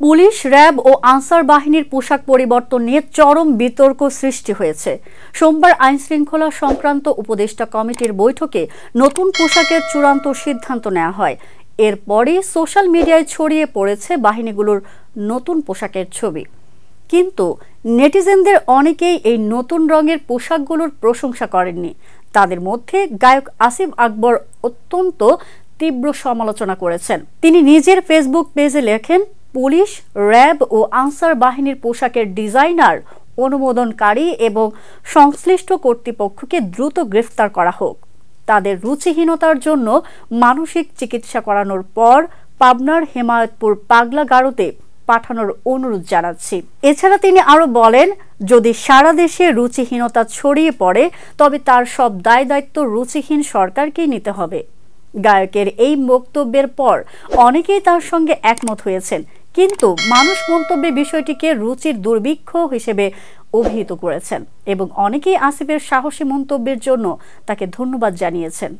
Police, RAB ও answer বাহিনীর পোশাক পরিবর্তন নিয়ে চরম বিতর্ক সৃষ্টি হয়েছে। সোমবার আইনশৃঙ্খলা সংক্রান্ত উপদেষ্টা কমিটির বৈঠকে নতুন পোশাকের চূড়ান্ত সিদ্ধান্ত নেওয়া হয়। এরপরই সোশ্যাল মিডিয়ায় ছড়িয়ে পড়েছে বাহিনীগুলোর নতুন পোশাকের ছবি। কিন্তু নেটিজেনদের অনেকেই এই নতুন রঙের পোশাকগুলোর প্রশংসা করেননি। তাদের মধ্যে গায়ক আসিফ আকবর অত্যন্ত তীব্র সমালোচনা করেছেন। তিনি নিজের ফেসবুক পেজে লেখেন, পুলিশ, র্যাব ও আনসার বাহিনীর পোশাকের ডিজাইনার, অনুমোদনকারী এবং সংশ্লিষ্ট কর্তৃপক্ষকে দ্রুত গ্রেফতার করা হোক। তাদের রুচিহীনতার জন্য মানসিক চিকিৎসা করানোর পর পাবনার হেমায়তপুর পাগলা গারোতে পাঠানোর অনুরোধ জানাচ্ছি। এছাড়া তিনি আরো বলেন, যদি সারা দেশে রুচিহীনতা ছড়িয়ে পড়ে তবে তার সব দায় দায়িত্ব রুচিহীন সরকারকেই নিতে হবে। গায়কের এই বক্তব্যের পর অনেকেই তার সঙ্গে একমত হয়েছেন, কিন্তু মানুষ মন্তব্যে বিষয়টিকে রুচির দুর্ভিক্ষ হিসেবে অভিহিত করেছেন এবং অনেকেই আসিফের সাহসী মন্তব্যের জন্য তাকে ধন্যবাদ জানিয়েছেন।